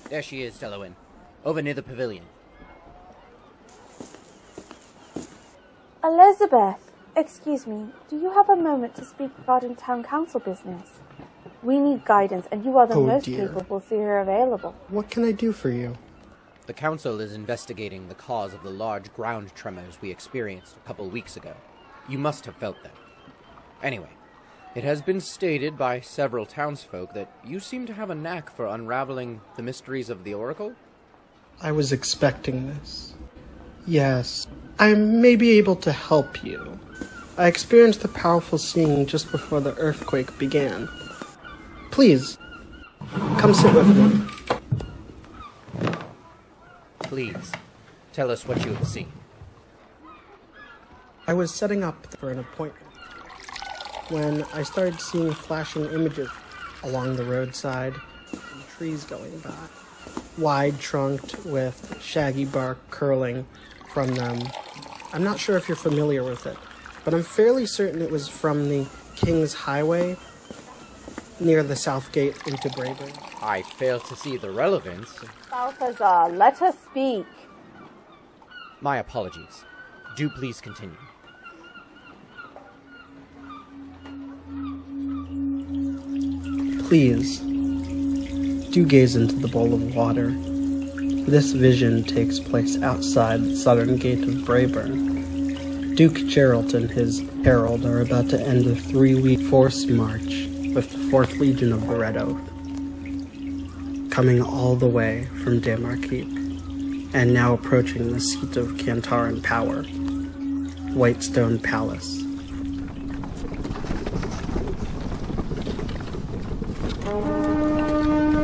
There she is, Selwyn. Over near the pavilion. Elizabeth, excuse me, do you have a moment to speak regarding town council business? We need guidance, and you are the most capable figure available. What can I do for you? The council is investigating the cause of the large ground tremors we experienced a couple weeks ago. You must have felt them. Anyway, it has been stated by several townsfolk that you seem to have a knack for unraveling the mysteries of the Oracle? I was expecting this. Yes, I may be able to help you. I experienced a powerful seeing just before the earthquake began. Please, come sit with me. Please, tell us what you have seen. I was setting up for an appointment when I started seeing flashing images along the roadside, and trees going by, wide-trunked with shaggy bark curling from them. I'm not sure if you're familiar with it, but I'm fairly certain it was from the King's Highway near the south gate into Brayburn. I fail to see the relevance. Balthazar, let us speak. My apologies. Do please continue. Please, do gaze into the bowl of water. This vision takes place outside the southern gate of Brayburn. Duke Geralt and his herald are about to end a 3-week forced march with the 4th Legion of the Red Oath, coming all the way from Damarkeep, and now approaching the seat of Cantaran power, Whitestone Palace.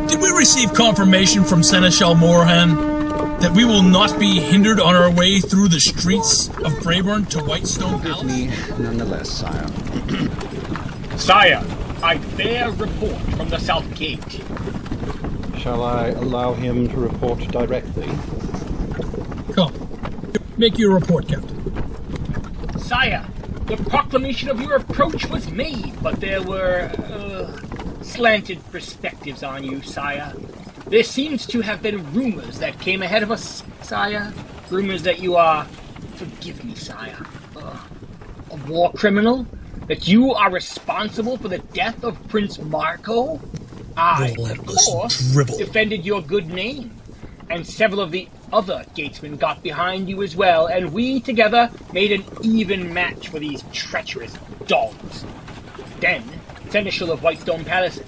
Did we receive confirmation from Seneschal Morhan that we will not be hindered on our way through the streets of Brayburn to Whitestone Palace? Me, nonetheless, sire. Sire, I bear report from the south gate. Shall I allow him to report directly? Come, make your report, Captain. Sire, the proclamation of your approach was made, but there were, slanted perspectives on you, sire. There seems to have been rumors that came ahead of us, sire. Rumors that you are, forgive me, sire, a war criminal? That you are responsible for the death of Prince Marco? I, of course, defended your good name. And several of the other gatesmen got behind you as well, and we together made an even match for these treacherous dogs. Then, Seneschal of Whitestone Palace,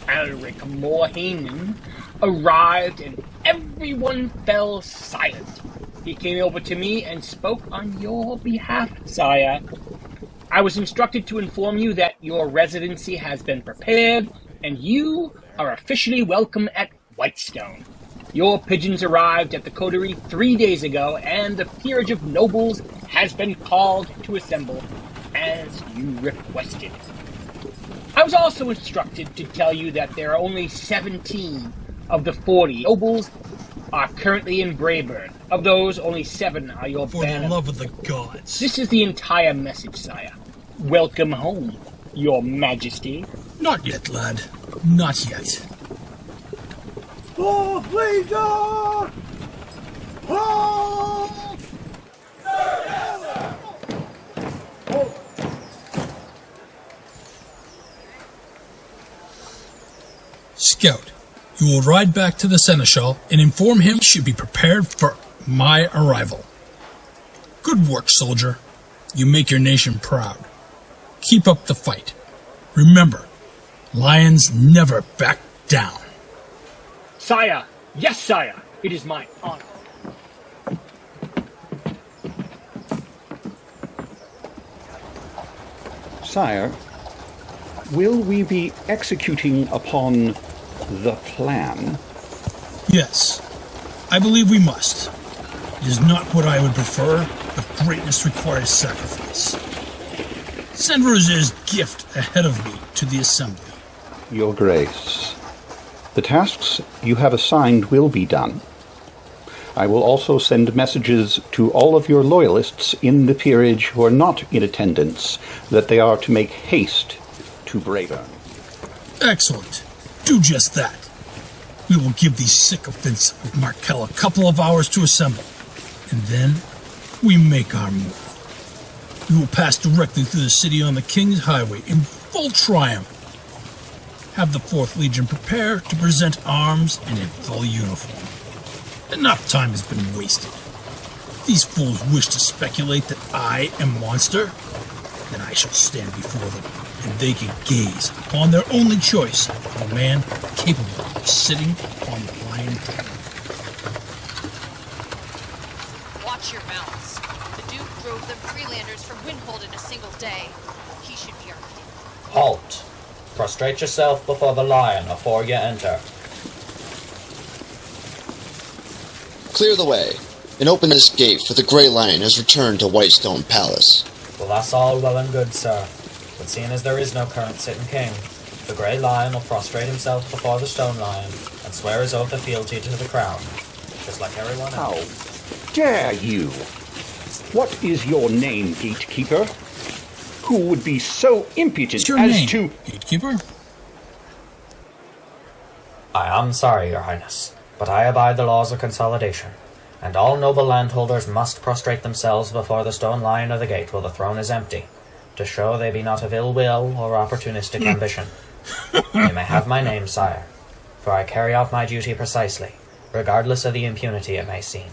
Alric Morhanen, arrived and everyone fell silent. He came over to me and spoke on your behalf, sire. I was instructed to inform you that your residency has been prepared and you are officially welcome at Whitestone. Your pigeons arrived at the coterie 3 days ago, and the peerage of nobles has been called to assemble, as you requested. I was also instructed to tell you that there are only 17 of the 40 nobles are currently in Brayburn. Of those, only 7 are your For banner. the love of the gods. This is the entire message, sire. Welcome home, your majesty. Not yet, lad. Not yet. Fourth Legion! Halt! scout. You will ride back to the Seneschal and inform him he should be prepared for my arrival. Good work, soldier. You make your nation proud. Keep up the fight. Remember, lions never back down. Sire! Yes, sire! It is my honor. Sire, will we be executing upon the plan? Yes, I believe we must. It is not what I would prefer, but greatness requires sacrifice. Send Rose's gift ahead of me to the assembly. Your Grace, the tasks you have assigned will be done. I will also send messages to all of your loyalists in the peerage who are not in attendance that they are to make haste to Brayburn. Excellent. Do just that. We will give these sycophants of Markel a couple of hours to assemble, and then we make our move. We will pass directly through the city on the King's Highway in full triumph. Have the 4th Legion prepare to present arms and in full uniform. Enough time has been wasted. These fools wish to speculate that I am monster. Then I shall stand before them, and they can gaze upon their only choice of a man capable of sitting on the lion throne. Watch your mouths. The Duke drove them Freelanders from Windhold in a single day. He should be our king. Halt! Prostrate yourself before the lion afore you enter. Clear the way, and open this gate, for the Grey Lion has returned to Whitestone Palace. Well, that's all well and good, sir. But seeing as there is no current sitting king, the Grey Lion will prostrate himself before the Stone Lion and swear his oath of fealty to the crown, just like everyone else. How dare you? What is your name, gatekeeper? Who would be so impudent What's your as name, to... gatekeeper? I am sorry, your highness, but I abide the laws of consolidation, and all noble landholders must prostrate themselves before the Stone Lion of the gate while the throne is empty, to show they be not of ill will or opportunistic ambition. You may have my name, sire, for I carry out my duty precisely, regardless of the impunity it may seem.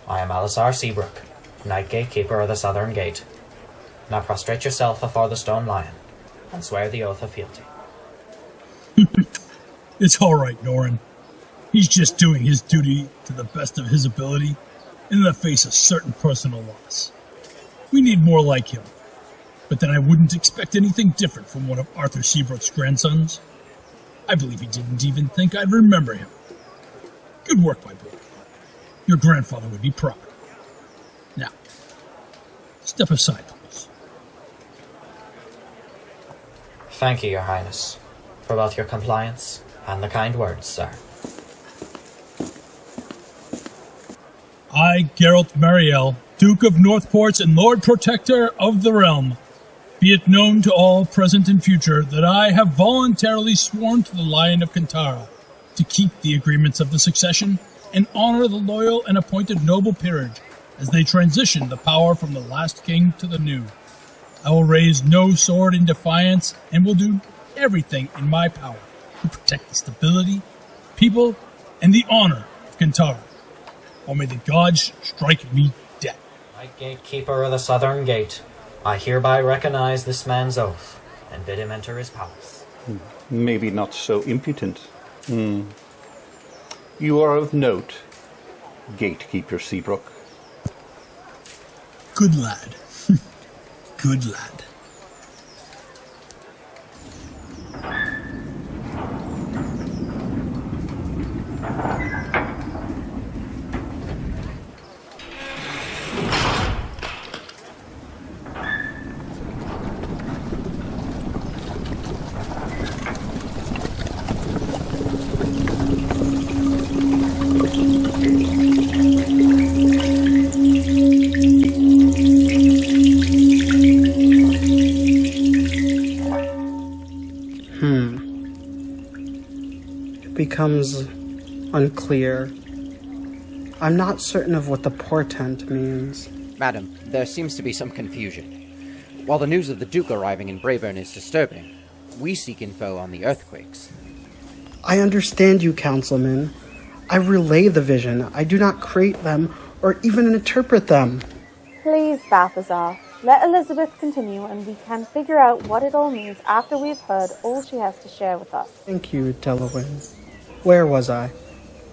I am Alisar Seabrook, Knight Gatekeeper of the Southern Gate. Now prostrate yourself before the Stone Lion, and swear the oath of fealty. It's all right, Norin. He's just doing his duty to the best of his ability in the face of certain personal loss. We need more like him. But then I wouldn't expect anything different from one of Arthur Seabrook's grandsons. I believe he didn't even think I'd remember him. Good work, my boy. Your grandfather would be proud. Now, step aside, please. Thank you, your highness, for both your compliance and the kind words, sir. I, Geralt Mariel, Duke of Northports and Lord Protector of the Realm, be it known to all present and future that I have voluntarily sworn to the Lion of Kantara to keep the agreements of the succession and honor the loyal and appointed noble peerage as they transition the power from the last king to the new. I will raise no sword in defiance and will do everything in my power to protect the stability, people, and the honor of Kantara. Or may the gods strike me dead. Knight Gatekeeper of the Southern Gate, I hereby recognize this man's oath and bid him enter his palace. Maybe not so impudent. You are of note, Gatekeeper Seabrook. Good lad. Good lad. Becomes unclear. I'm not certain of what the portent means. Madam, there seems to be some confusion. While the news of the Duke arriving in Brayburn is disturbing, we seek info on the earthquakes. I understand you, councilman. I relay the vision. I do not create them or even interpret them. Please, Balthazar, let Elizabeth continue and we can figure out what it all means after we've heard all she has to share with us. Thank you, Delawyn. Where was I?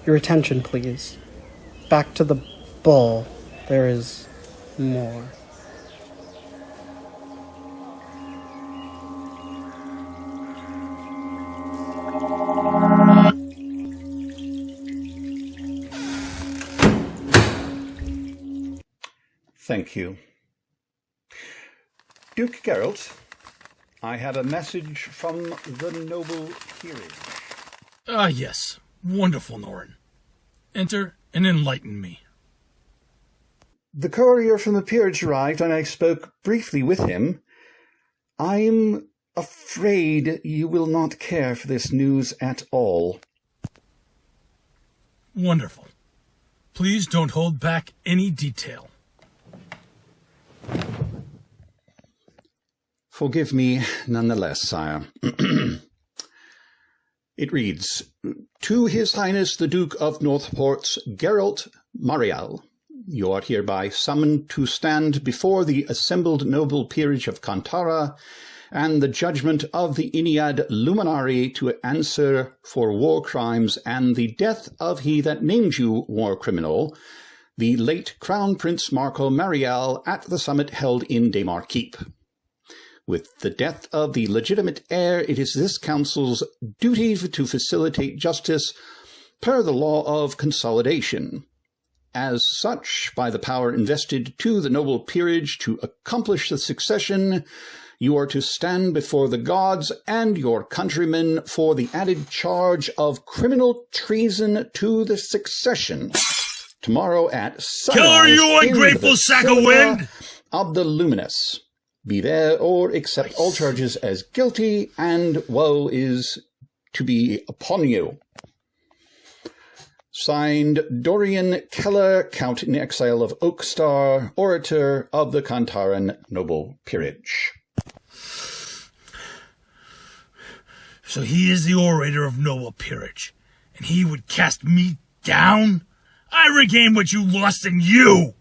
Your attention, please. Back to the bull. There is more. Thank you. Duke Geralt, I have a message from the noble peerage. Ah, yes. Wonderful, Norrin. Enter and enlighten me. The courier from the peerage arrived, and I spoke briefly with him. I'm afraid you will not care for this news at all. Wonderful. Please don't hold back any detail. Forgive me nonetheless, sire. It reads, To His Highness the Duke of Northport's Geralt Marial, you are hereby summoned to stand before the assembled noble peerage of Kantara and the judgment of the Inead Luminary to answer for war crimes and the death of he that named you war criminal, the late Crown Prince Marco Marial at the summit held in Daymar Keep. With the death of the legitimate heir, it is this council's duty to facilitate justice per the law of consolidation. As such, by the power invested to the noble peerage to accomplish the succession, you are to stand before the gods and your countrymen for the added charge of criminal treason to the succession. Tomorrow at sunrise, Kill her, you ungrateful sack of wind! Of the Luminous. Be there or accept all charges as guilty, and woe is to be upon you. Signed, Dorian Keller, Count in Exile of Oakstar, Orator of the Kantaran Noble Peerage. So he is the Orator of Noble Peerage, and he would cast me down? I regain what you lost in you!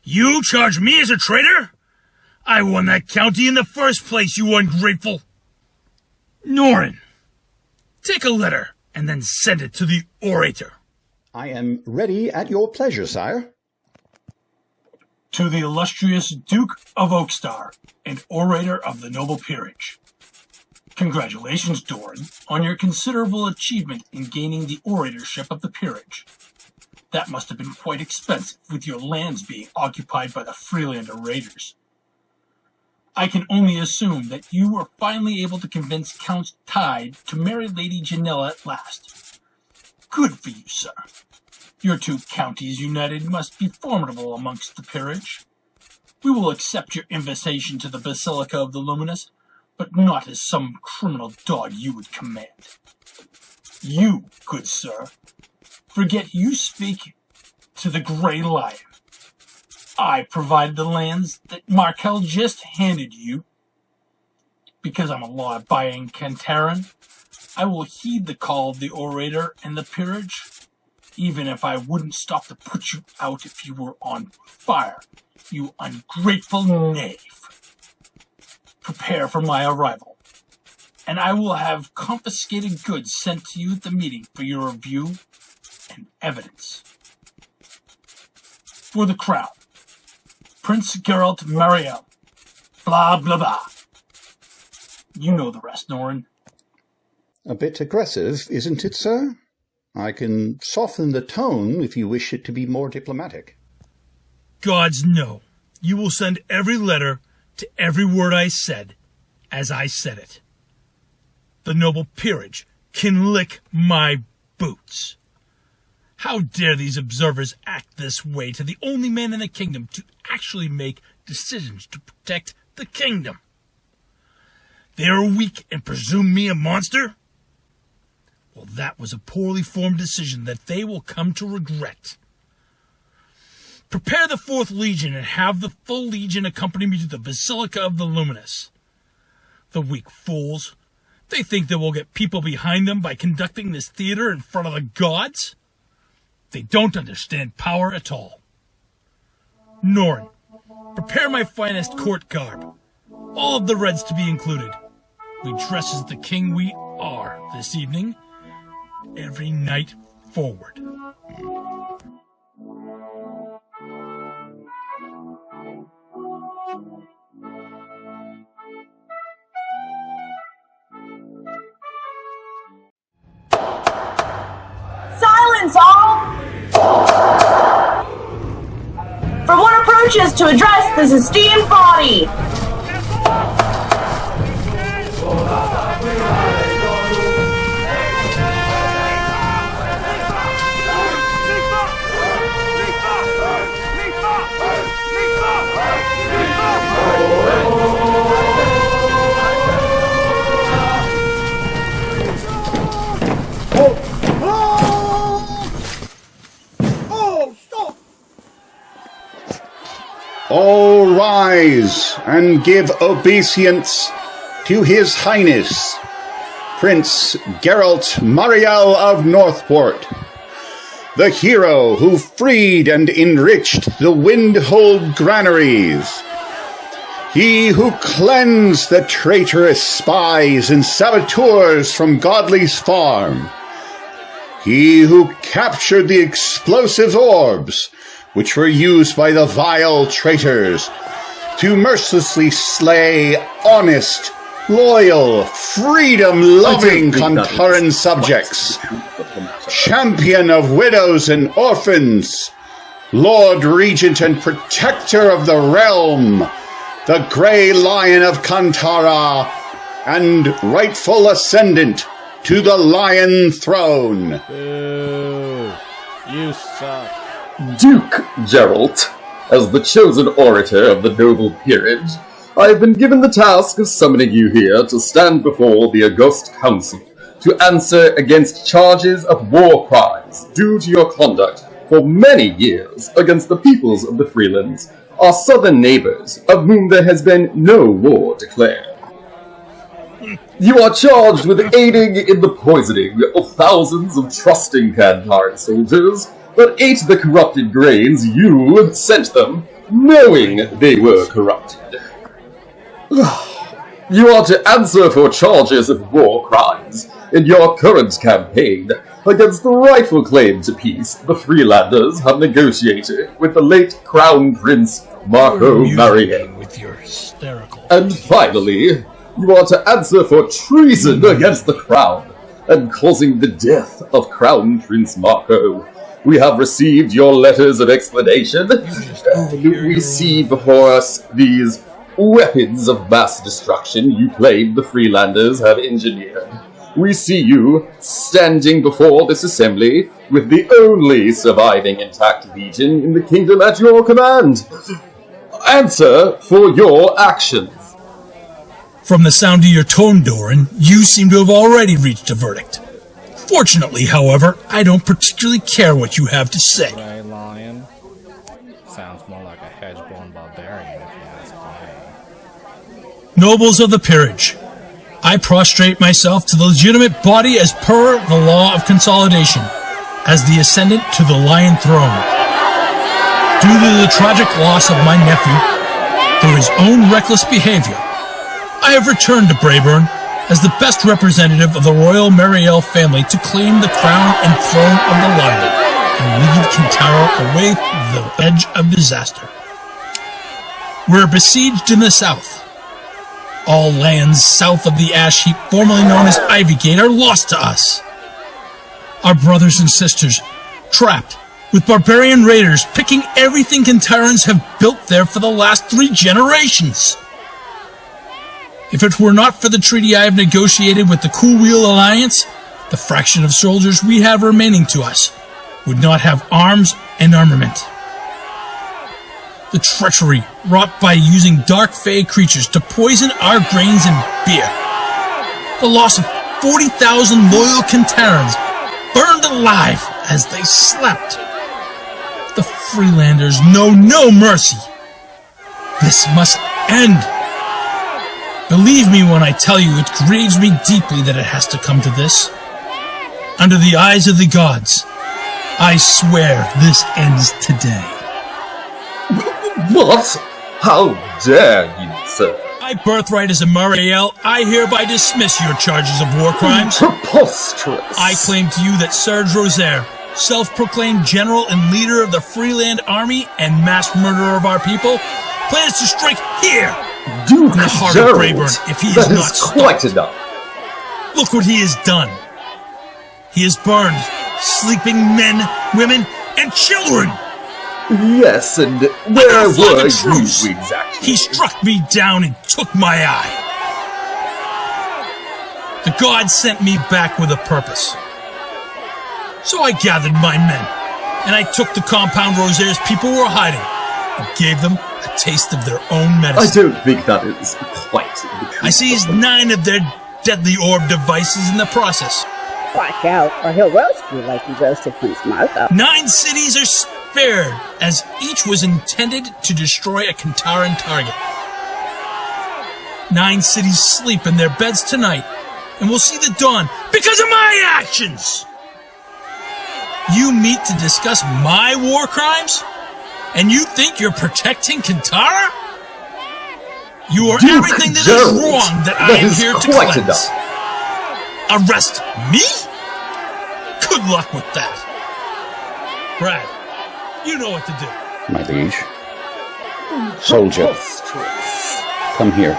You charge me as a traitor? I won that county in the first place, you ungrateful! Norrin, take a letter and then send it to the Orator. I am ready at your pleasure, sire. To the illustrious Duke of Oakstar and Orator of the Noble Peerage. Congratulations, Doran, on your considerable achievement in gaining the oratorship of the peerage. That must have been quite expensive, with your lands being occupied by the Freelander raiders. I can only assume that you were finally able to convince Count Tide to marry Lady Janella at last. Good for you, sir. Your two counties united must be formidable amongst the peerage. We will accept your invitation to the Basilica of the Luminous, but not as some criminal dog you would command. You, good sir, forget you speak to the Grey Lion. I provide the lands that Markel just handed you. Because I'm a law-abiding Kantaran, I will heed the call of the Orator and the peerage, even if I wouldn't stop to put you out if you were on fire, you ungrateful knave. Prepare for my arrival, and I will have confiscated goods sent to you at the meeting for your review and evidence. For the crown, Prince Geralt Mariel, blah blah blah. You know the rest, Norrin. A bit aggressive, isn't it, sir? I can soften the tone if you wish it to be more diplomatic. Gods, no. You will send every letter to every word I said, as I said it. The noble peerage can lick my boots. How dare these observers act this way to the only man in the kingdom to actually make decisions to protect the kingdom? They are weak and presume me a monster? Well, that was a poorly formed decision that they will come to regret. Prepare the 4th Legion and have the full Legion accompany me to the Basilica of the Luminous. The weak fools. They think they will get people behind them by conducting this theater in front of the gods? They don't understand power at all. Norn, prepare my finest court garb. All of the reds to be included. We dress as the king we are this evening, every night forward. Silence all! From what approaches to address this esteemed body. All rise and give obeisance to His Highness, Prince Geralt Mariel of Northport, the hero who freed and enriched the Windhold granaries, he who cleansed the traitorous spies and saboteurs from Godly's farm, he who captured the explosive orbs which were used by the vile traitors to mercilessly slay honest, loyal, freedom-loving Kantaran subjects, champion of widows and orphans, Lord Regent and protector of the realm, the Grey Lion of Kantara, and rightful ascendant to the Lion Throne. Boo! You suck. Duke Geralt, as the chosen orator of the noble peerage, I have been given the task of summoning you here to stand before the august council to answer against charges of war crimes due to your conduct for many years against the peoples of the Freelands, our southern neighbors, of whom there has been no war declared. You are charged with aiding in the poisoning of thousands of trusting Kantaran soldiers that ate the corrupted grains you sent them, knowing they were corrupted. You are to answer for charges of war crimes in your current campaign against the rightful claim to peace the Freelanders have negotiated with the late Crown Prince Marco Mariel. With your hysterical. And finally, you are to answer for treason against the Crown and causing the death of Crown Prince Marco. We have received your letters of explanation. We see before us these weapons of mass destruction you claim the Freelanders have engineered. We see you standing before this assembly with the only surviving intact legion in the kingdom at your command. Answer for your actions. From the sound of your tone, Doran, you seem to have already reached a verdict. Fortunately, however, I don't particularly care what you have to say. Grey Lion? Sounds more like a hedge-born barbarian, if you ask me. Nobles of the peerage, I prostrate myself to the legitimate body as per the law of consolidation, as the ascendant to the Lion Throne. Due to the tragic loss of my nephew, through his own reckless behavior, I have returned to Brayburn as the best representative of the royal Mariel family to claim the crown and throne of the Lion and lead Kintaro away from the edge of disaster. We're besieged in the south. All lands south of the ash heap formerly known as Ivygate are lost to us. Our brothers and sisters trapped with barbarian raiders picking everything Kintarans have built there for the last 3 generations. If it were not for the treaty I have negotiated with the Cool Wheel Alliance, the fraction of soldiers we have remaining to us would not have arms and armament. The treachery wrought by using dark fey creatures to poison our grains and beer. The loss of 40,000 loyal Kintarans burned alive as they slept. The Freelanders know no mercy. This must end. Believe me when I tell you it grieves me deeply that it has to come to this. Under the eyes of the gods, I swear this ends today. What? How dare you, sir? My birthright as a Muriel, I hereby dismiss your charges of war crimes. Preposterous. I claim to you that Serge Rosaire, self-proclaimed general and leader of the Freeland Army and mass murderer of our people, plans to strike here, Duke in the heart Geralt, of Brayburn, if he that is not is quite stopped. enough. Look what he has done. He has burned sleeping men, women, and children. Yes, and where were you exactly? He struck me down and took my eye. The gods sent me back with a purpose. So I gathered my men, and I took the compound Rosaire's people were hiding, and gave them a taste of their own medicine. I don't think that is quite the I seized 9 of their deadly orb devices in the process. Watch out, or he'll roast you like he roasted Prince Marco. 9 cities are spared, as each was intended to destroy a Kantaran target. 9 cities sleep in their beds tonight, and will see the dawn because of my actions! You meet to discuss my war crimes? And you think you're protecting Kantara? You are Duke everything that Geralt, is wrong that I that am is here to quite cleanse. enough. Arrest me? Good luck with that. Brad, you know what to do. My liege. Soldier, come here.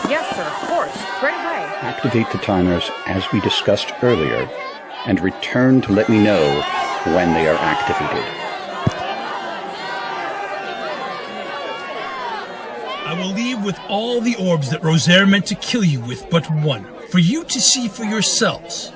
Yes, sir, of course. Right away. Activate the timers as we discussed earlier, and return to let me know when they are activated. I will leave with all the orbs that Rosaire meant to kill you with but one, for you to see for yourselves.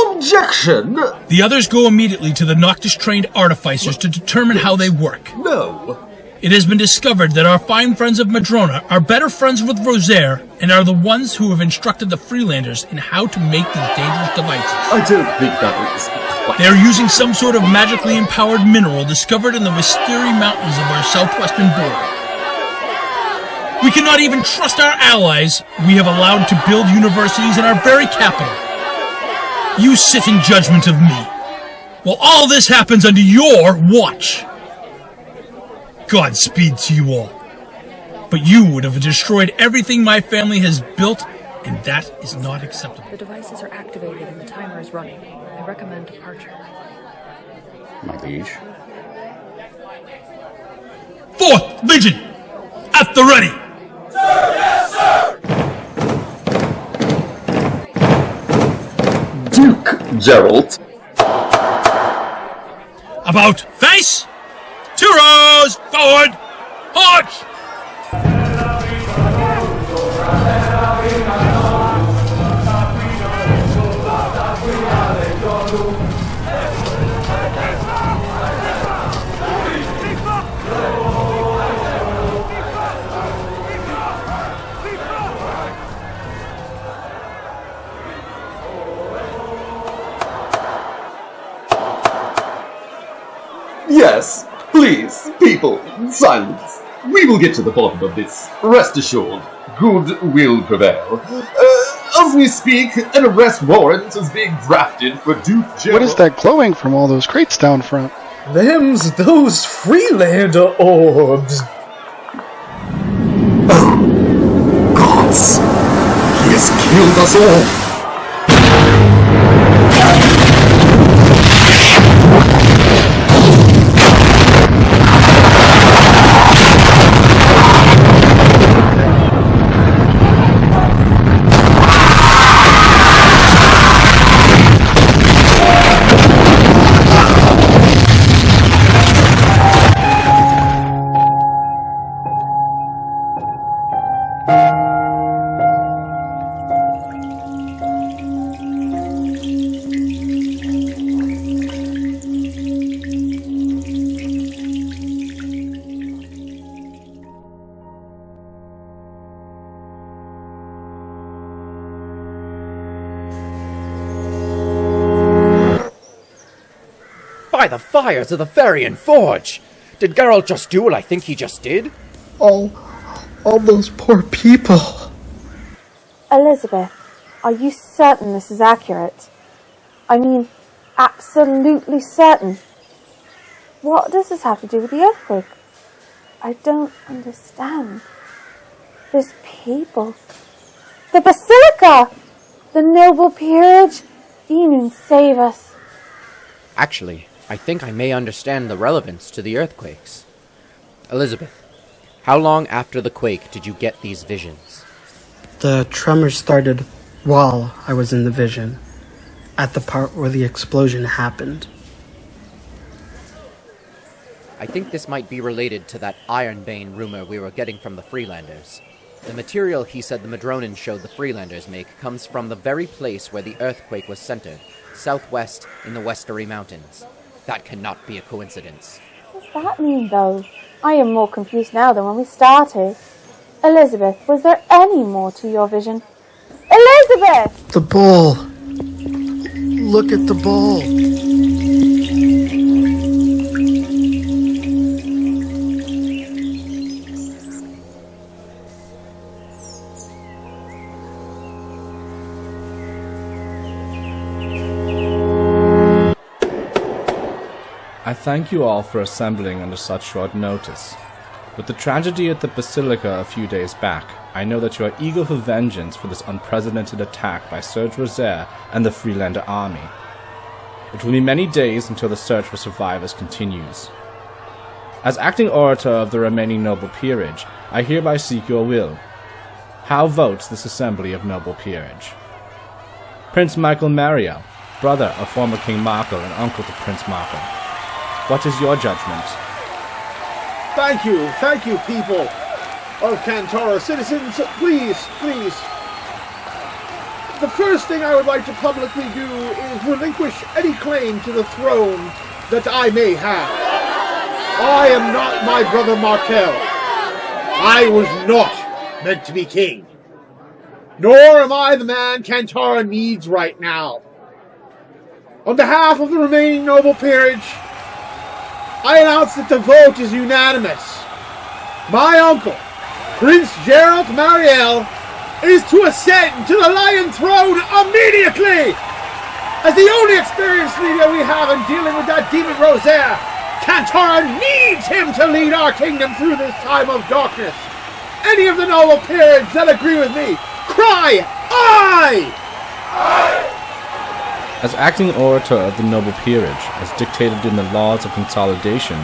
Objection! The others go immediately to the Noctis-trained artificers to determine how they work. No. It has been discovered that our fine friends of Madrona are better friends with Rosaire and are the ones who have instructed the Freelanders in how to make these dangerous devices. I don't think that is quite... They are using some sort of magically empowered mineral discovered in the Wisteri Mountains of our southwestern border. We cannot even trust our allies we have allowed to build universities in our very capital. You sit in judgment of me, while all this happens under your watch. Godspeed to you all. But you would have destroyed everything my family has built, and that is not acceptable. The devices are activated and the timer is running. I recommend departure. My liege. 4th Legion! At the ready! Duke Geralt. About face! 2 rows! Forward! March! Yes, please, people, silence. We will get to the bottom of this. Rest assured, good will prevail. As we speak, an arrest warrant is being drafted for Duke Geralt. What is that glowing from all those crates down front? Them's those Freelander orbs. Oh, gods! He has killed us all! By the fires of the Ferian Forge! Did Geralt just do what I think he just did? Oh, All those poor people. Elizabeth, are you certain this is accurate? I mean, absolutely certain. What does this have to do with the earthquake? I don't understand. There's people. The Basilica! The noble peerage! Enun, save us. Actually, I think I may understand the relevance to the earthquakes. Elizabeth, how long after the quake did you get these visions? The tremors started while I was in the vision, at the part where the explosion happened. I think this might be related to that Ironbane rumor we were getting from the Freelanders. The material he said the Madronans showed the Freelanders make comes from the very place where the earthquake was centered, southwest in the Westerly Mountains. That cannot be a coincidence. What does that mean, though? I am more confused now than when we started. Elizabeth, was there any more to your vision? Elizabeth! The bull! Look at the bull! I thank you all for assembling under such short notice. With the tragedy at the Basilica a few days back, I know that you are eager for vengeance for this unprecedented attack by Serge Rosaire and the Freelander army. It will be many days until the search for survivors continues. As acting orator of the remaining noble peerage, I hereby seek your will. How votes this assembly of noble peerage? Prince Michael Mariel, brother of former King Marco and uncle to Prince Marco. What is your judgment? Thank you, people of Kantara. Citizens, please. The first thing I would like to publicly do is relinquish any claim to the throne that I may have. I am not my brother Markel. I was not meant to be king. Nor am I the man Kantara needs right now. On behalf of the remaining noble peerage, I announce that the vote is unanimous. My uncle, Prince Geralt Mariel, is to ascend to the Lion Throne immediately! As the only experienced leader we have in dealing with that demon Rosaire, Kantara needs him to lead our kingdom through this time of darkness. Any of the noble peerage that agree with me, cry, aye! Aye! As acting orator of the noble peerage, as dictated in the laws of consolidation,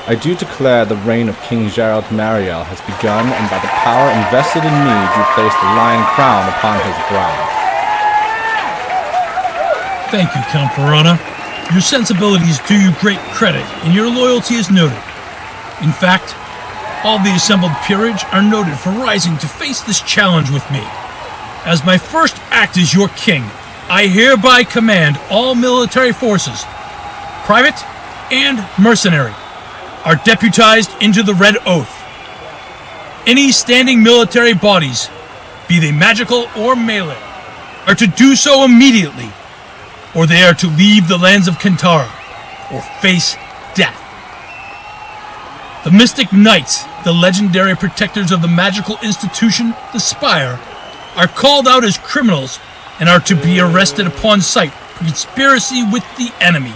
I do declare the reign of King Geralt Mariel has begun, and by the power invested in me do place the lion crown upon his brow. Thank you, Count Verona. Your sensibilities do you great credit, and your loyalty is noted. In fact, all the assembled peerage are noted for rising to face this challenge with me. As my first act as your king, I hereby command all military forces, private and mercenary, are deputized into the Red Oath. Any standing military bodies, be they magical or melee, are to do so immediately, or they are to leave the lands of Kantara, or face death. The Mystic Knights, the legendary protectors of the magical institution, the Spire, are called out as criminals and are to be arrested upon sight for conspiracy with the enemy,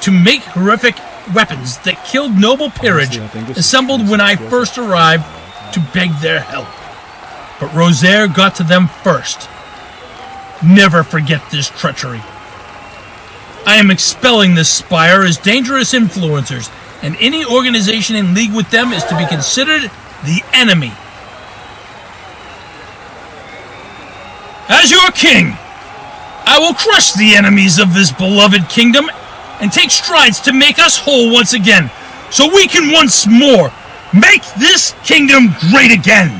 to make horrific weapons that killed noble peerage assembled when I first arrived to beg their help. But Rosaire got to them first. Never forget this treachery. I am expelling this Spire as dangerous influencers, and any organization in league with them is to be considered the enemy. As your king, I will crush the enemies of this beloved kingdom and take strides to make us whole once again, so we can once more make this kingdom great again.